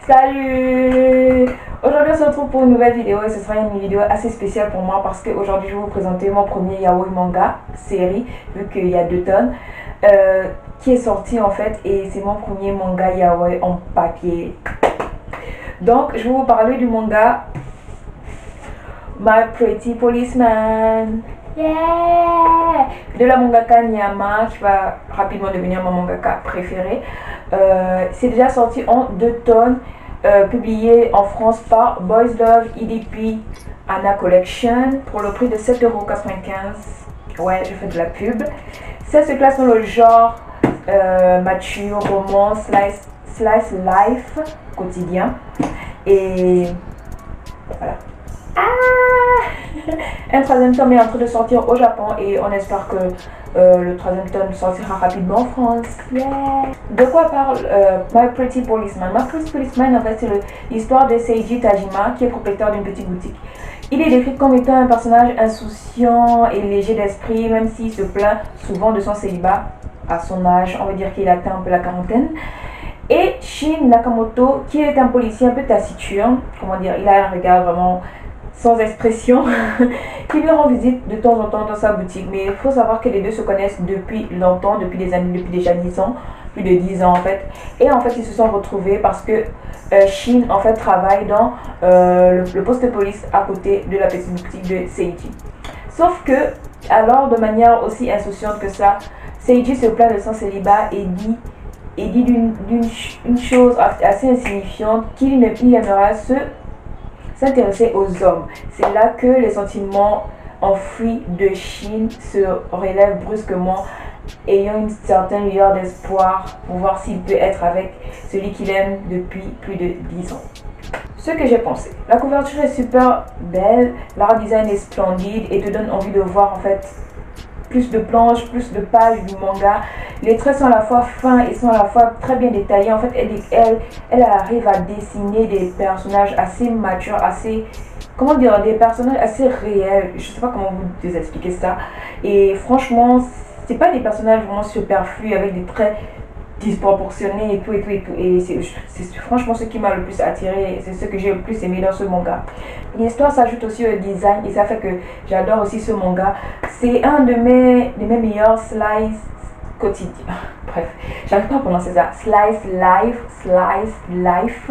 Salut! Aujourd'hui on se retrouve pour une nouvelle vidéo et ce sera une vidéo assez spéciale pour moi parce qu'aujourd'hui je vais vous présenter mon premier yaoi manga série vu qu'il y a 2 tonnes qui est sorti en fait et c'est mon premier manga yaoi en papier. Donc je vais vous parler du manga My Pretty Policeman. Yeah! De la mangaka Niyama qui va rapidement devenir mon mangaka préféré. C'est déjà sorti en 2 tonnes, publié en France par Boys Love EDP Anna Collection pour le prix de 7,95 €. Ouais, je fais de la pub. Ça se classe dans le genre mature, roman, slice life, quotidien. Et voilà. Un 3e tome est en train de sortir au Japon et on espère que le 3e tome sortira rapidement en France. Yeah. De quoi parle My Pretty Policeman? My Pretty Policeman, en fait, c'est l'histoire de Seiji Tajima qui est propriétaire d'une petite boutique. Il est décrit comme étant un personnage insouciant et léger d'esprit, même s'il se plaint souvent de son célibat à son âge. On va dire qu'il atteint un peu la quarantaine. Et Shin Nakamoto, qui est un policier un peu taciturne, comment dire, il a un regard vraiment sans expression, qui lui rend visite de temps en temps dans sa boutique. Mais il faut savoir que les deux se connaissent depuis longtemps, depuis des années, depuis déjà 10 ans, plus de 10 ans en fait. Et en fait, ils se sont retrouvés parce que Shin en fait travaille dans le poste de police à côté de la petite boutique de Seiji. Sauf que, alors de manière aussi insouciante que ça, Seiji se plaint de son célibat et dit d'une chose assez insignifiante qu'il aimerait s'intéresser aux hommes. C'est là que les sentiments enfouis de Shin se relèvent brusquement, ayant une certaine lueur d'espoir pour voir s'il peut être avec celui qu'il aime depuis plus de 10 ans. Ce que j'ai pensé, la couverture est super belle, l'art design est splendide et te donne envie de voir en fait plus de planches, plus de pages du manga. Les traits sont à la fois fins et sont à la fois très bien détaillés. En fait, elle arrive à dessiner des personnages assez matures, assez, comment dire, des personnages assez réels. Je sais pas comment vous expliquer ça. Et franchement, c'est pas des personnages vraiment superflus avec des traits disproportionnés et tout. Et c'est franchement ce qui m'a le plus attiré, c'est ce que j'ai le plus aimé dans ce manga. L'histoire s'ajoute aussi au design et ça fait que j'adore aussi ce manga. C'est un de mes meilleurs slice quotidiens. Bref, j'arrive pas à prononcer ça. Slice life.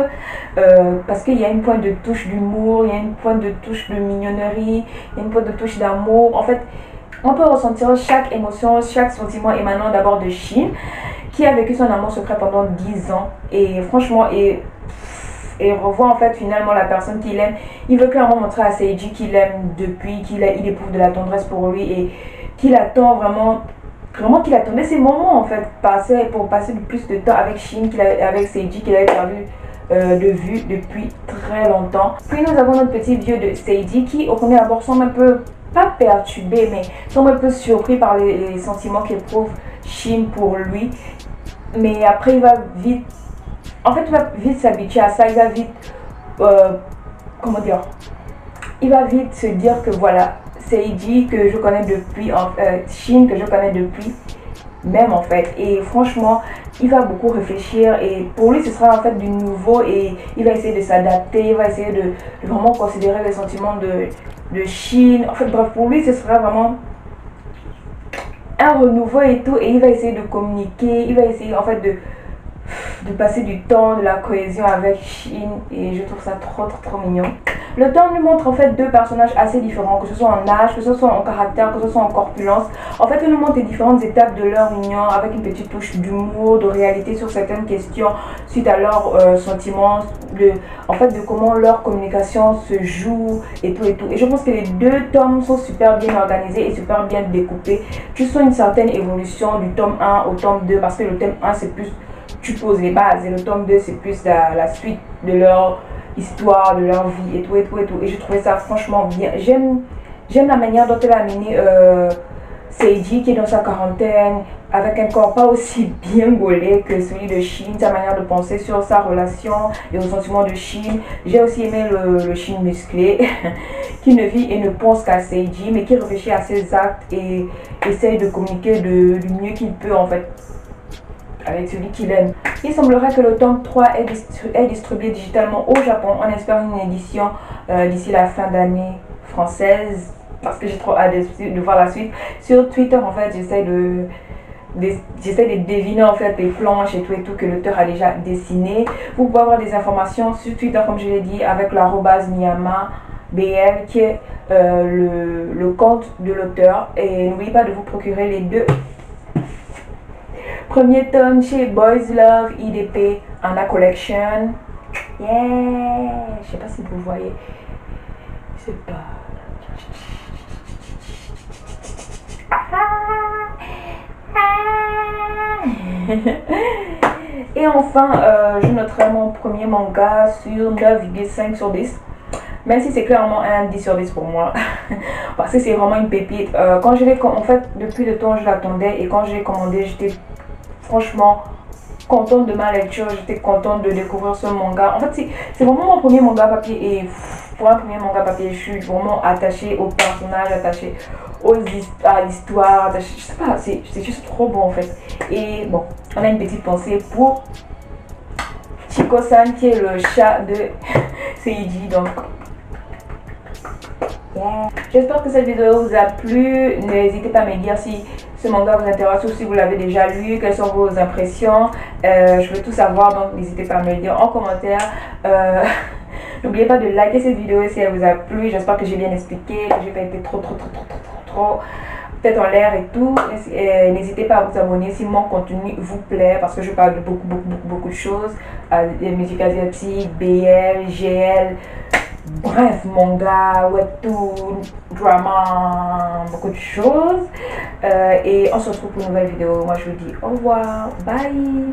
Parce qu'il y a une pointe de touche d'humour, il y a une pointe de touche de mignonnerie, il y a une pointe de touche d'amour. En fait, on peut ressentir chaque émotion, chaque sentiment émanant d'abord de Shin, qui a vécu son amour secret pendant 10 ans et franchement et revoit en fait finalement la personne qu'il aime. Il veut clairement montrer à Seiji qu'il aime depuis, il éprouve de la tendresse pour lui et qu'il attend vraiment qu'il attendait ces moments en fait pour passer plus de temps avec Shin avec Seiji qu'il avait perdu de vue depuis très longtemps. Puis nous avons notre petit vieux de Seiji qui au premier abord semble un peu pas perturbé mais semble un peu surpris par les sentiments qu'éprouve Shin pour lui. Mais après il va vite s'habituer à ça, il va vite il va vite se dire que voilà, Seiji que je connais depuis, Shin que je connais depuis même en fait, et franchement il va beaucoup réfléchir et pour lui ce sera en fait du nouveau et il va essayer de s'adapter, il va essayer de vraiment considérer les sentiments de Shin. En fait bref, pour lui ce sera vraiment un renouveau et tout, et il va essayer de communiquer, il va essayer en fait de passer du temps, de la cohésion avec Shin et je trouve ça trop mignon. Le temps nous montre en fait 2 personnages assez différents, que ce soit en âge, que ce soit en caractère, que ce soit en corpulence. En fait, il nous montre les différentes étapes de leur union avec une petite touche d'humour, de réalité sur certaines questions suite à leurs sentiments, de comment leur communication se joue et tout. Et je pense que les 2 tomes sont super bien organisés et super bien découpés. Tu sens une certaine évolution du tome 1 au tome 2 parce que le tome 1 c'est plus tu poses les bases et le tome 2 c'est plus la suite de leur histoire, de leur vie et tout. Et je trouvais ça franchement bien. J'aime la manière dont elle a amené Seiji qui est dans sa quarantaine, avec un corps pas aussi bien gaulé que celui de Shin, sa manière de penser sur sa relation et au sentiment de Shin. J'ai aussi aimé le Shin musclé qui ne vit et ne pense qu'à Seiji, mais qui réfléchit à ses actes et essaye de communiquer du mieux qu'il peut en fait avec celui qu'il aime. Il semblerait que le tome 3 est distribué digitalement au Japon. On espère une édition d'ici la fin d'année française parce que j'ai trop hâte de voir la suite. Sur Twitter, en fait, j'essaie de deviner en fait les planches et tout que l'auteur a déjà dessiné. Vous pouvez avoir des informations sur Twitter, comme je l'ai dit, avec l'arrobase Niyama BL qui est le compte de l'auteur. Et n'oubliez pas de vous procurer les deux premiers tomes chez Boys Love IDP Anna Collection. Yeah! Je sais pas si vous voyez. Je sais pas. Et enfin, je noterai mon premier manga sur 9,5 sur 10. Même si c'est clairement un 10 sur 10 pour moi. Parce que c'est vraiment une pépite. Quand je l'ai, en fait, depuis le temps, je l'attendais. Et quand je l'ai commandé, j'étais franchement contente de ma lecture. J'étais contente de découvrir ce manga. En fait, c'est vraiment mon premier manga papier. Et pour un premier manga papier, je suis vraiment attachée aux personnages, attachée à l'histoire. Je sais pas, c'est juste trop bon en fait. Et bon, on a une petite pensée pour Chico-san qui est le chat de Seiji. Donc, yeah. J'espère que cette vidéo vous a plu. N'hésitez pas à me dire si ce manga vous intéresse ou si vous l'avez déjà lu, quelles sont vos impressions. Je veux tout savoir, donc n'hésitez pas à me le dire en commentaire. N'oubliez pas de liker cette vidéo si elle vous a plu. J'espère que j'ai bien expliqué, que j'ai pas été trop tête en l'air et tout. N'hésitez pas à vous abonner si mon contenu vous plaît parce que je parle de beaucoup de choses. Des musiques asiatiques, BL, GL, bref, manga, webtoon, drama, beaucoup de choses. Et on se retrouve pour une nouvelle vidéo. Moi je vous dis au revoir, bye.